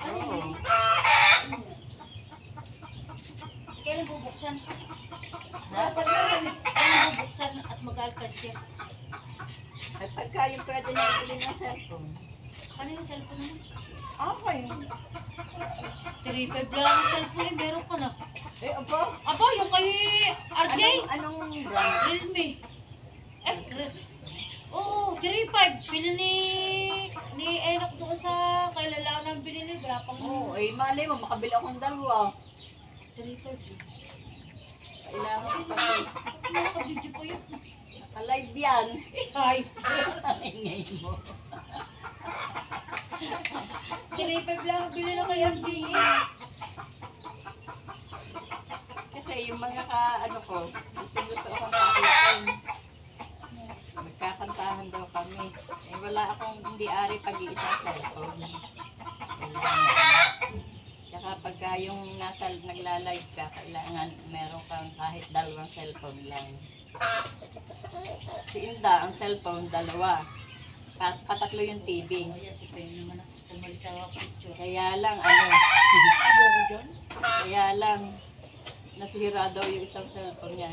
Oo. Kailan bubuksan? Ha? Kailan bubuksan at mag-alkad siya? Ay pagka yung pwede na bilhin ng cellphone. Ano yung cellphone mo? Okay. 3.5 lang ang cellphone eh, meron ka na. Eh, aba? Aba, yung kay RJ? Anong brand? Realme. Oo, 3.5. Pinili ni Enoch doon sa kailalaan ng binili. Wala pang Oo, eh, mali mo, makabili akong dalawa. 3.5. Kailangan ko kasi. Nakaka-video pa yun. Naka-live yan. Ay, Ingay mo. 3.5 lang ang bili na kay RJ. Kasi yung mga ano ko, gusto akong kakitin. Magkakantahan daw kami. Eh, wala akong hindi ari pag-iisang cellphone. Tsaka pagka yung nagla-live ka, kailangan meron kang kahit dalawang cellphone lang. Si Inda, ang cellphone, dalawa. Patatlo yung TV. Oh, yes, ito yun naman ang tumali sa picture. Kaya lang, kaya lang, nasira daw yung isang cellphone niya.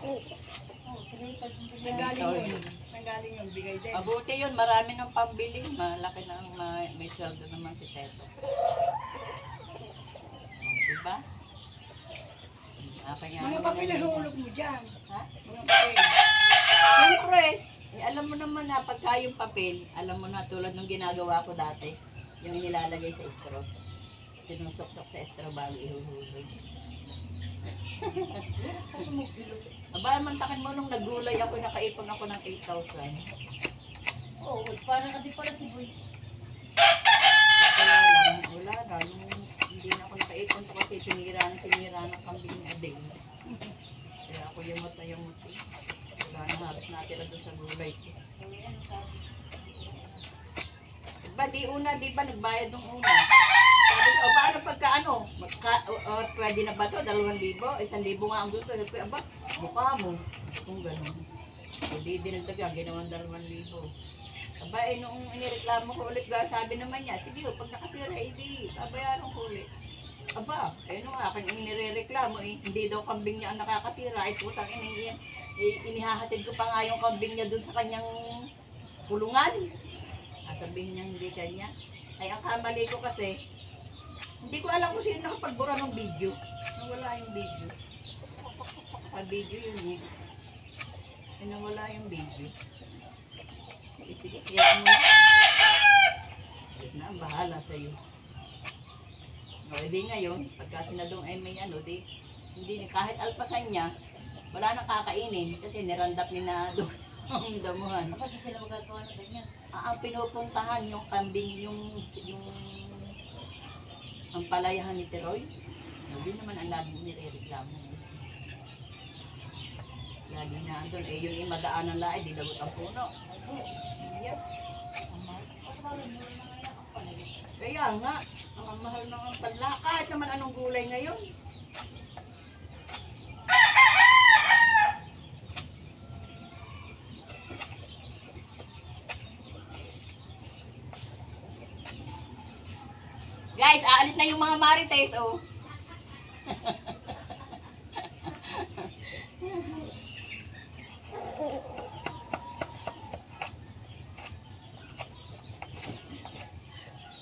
Oh, 3.5 ang bili. Saan galing yun? Saan galing yun? Bigay din. Mabuti yun, marami ng pambili. Malaki na may sweldo naman si Teto. Diba? Mga papel na hulog mo dyan. Ha? Mga papel. Siyempre, eh, alam mo naman na pagka yung papel, alam mo na tulad ng ginagawa ko dati, yung nilalagay sa straw. Sinusok-sok sa straw bago ihuhulog. Aba, mantakin mo nung nagulay ako, nakaipon ako ng 8,000. Oo, parang ka din pala si Boy. Kaya lang, wala na. Nung hindi na ako nakaipon ko kasi sinira ng kambing ni Ading. Kaya ako yung wala na halos natira doon sa gulay ko. Ano sabi? Diba, di ba nagbayad nung una? Sabi ko, paano pagka ano? Pwede na ba to? 2,000? 1,000 nga ang gusto. Sabi ko, aba, mukha mo. Kung gano'n. Hindi dinagdagan, ginawang 2,000. Aba, eh, nung inireklamo ko ulit, sabi naman niya, sige, pag nakasira, hindi, babayaran ko ulit. Aba, eh, nung aking inireklamo, eh, hindi daw kambing niya ang nakakasira. Ay, putang inihahatid ko pa nga yung kambing niya dun sa kanyang kulungan. Sabihin niya hindi kanya. Ay, ang kamali ko kasi, hindi ko alam kung sino nakapagbura ng video. Nawala yung video. Video yun eh. Nawala yung video. Sige, kaya mo na. Diyos na, ang bahala sa'yo. O, di ngayon, pagka sinadong ay may ano, hindi kahit alpasan niya, wala nang kakainin kasi nirandap ni na doon ang damuhan. Kapag sila magagawa ng ganyan. Pinupuntahan yung kambing, yung ang palayahan ni Teroy. Hindi naman ang laging nirereklamo. Laging na doon, eh yung imadaan ng laay, di lagot ang puno. Yeah. Kaya nga, ang mahal ng panla. Kahit naman anong gulay ngayon. Guys, aalis na yung mga marites, oh.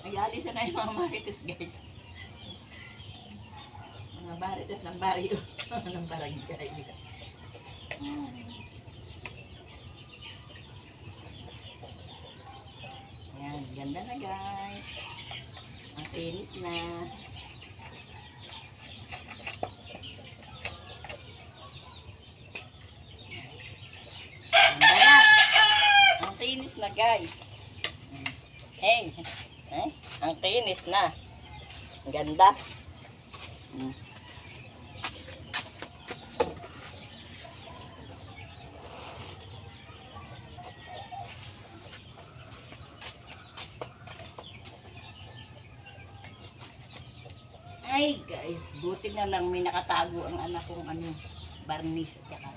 Ay, alis na yung mga marites, guys. Mga marites ng baryo. ng barangay. Ayan, ganda na, guys. Ang finish na. Ganda na. Ang finish na, guys. Ang finish na. Ang ganda. Ay guys, buti na lang may nakatago ang anak kong barnis at saka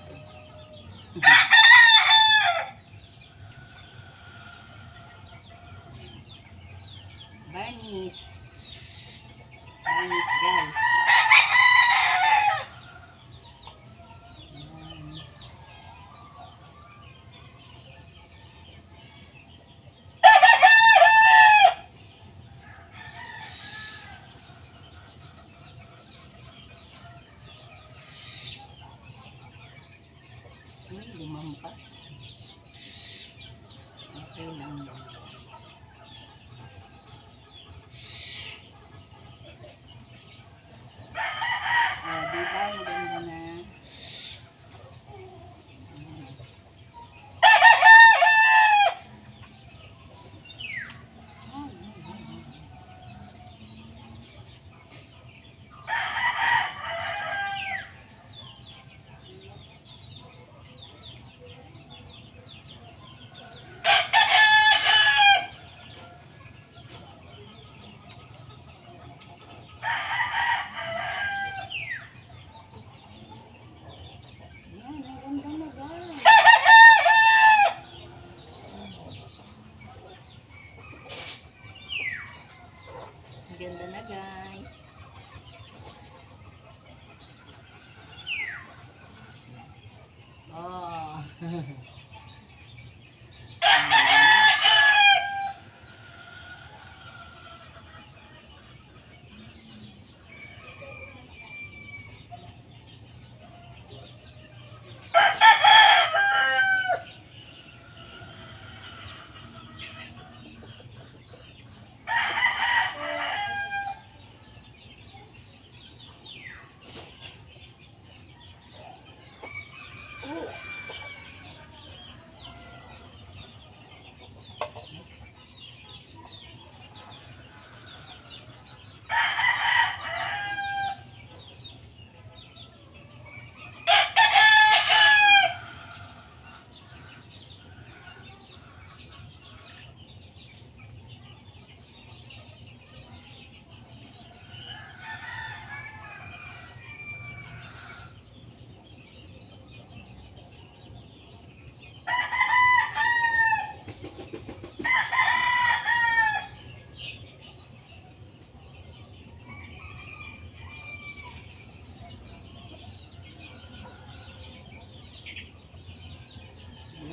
Barnis. Barnis, guys. Ayan. Uy, lumampas. Okay lang yan. Diba? Ang ganda na. Yan, ang ganda na guys. Ang ganda na guys. Oh.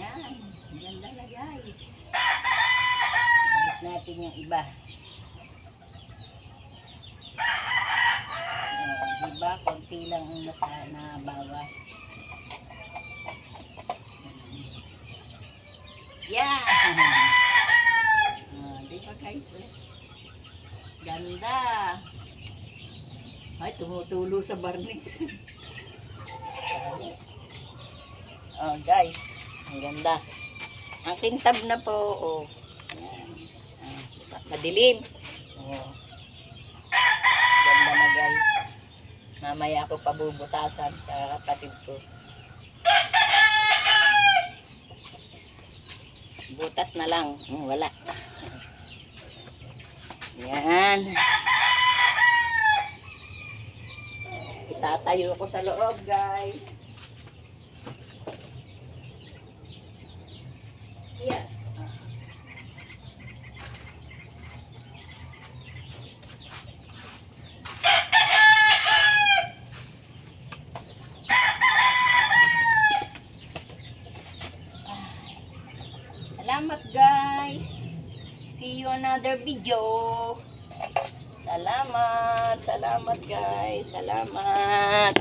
Yan, ganda na guys. Balik natin yung iba. Diba, konti lang ang nabawas. Yan! Diba guys? Ganda! Ay, tumutulo sa barnis. Oh guys, ang ganda. Ang kintab na po, oh. Ayan. Madilim. Oh. Ganda na guys. Mamaya ako pabubutasan sa kapatid ko. Butas na lang. Wala. Yan. Itatayo ko sa loob guys. Yan. Salamat guys. See you another video. Salamat. Salamat guys. Salamat.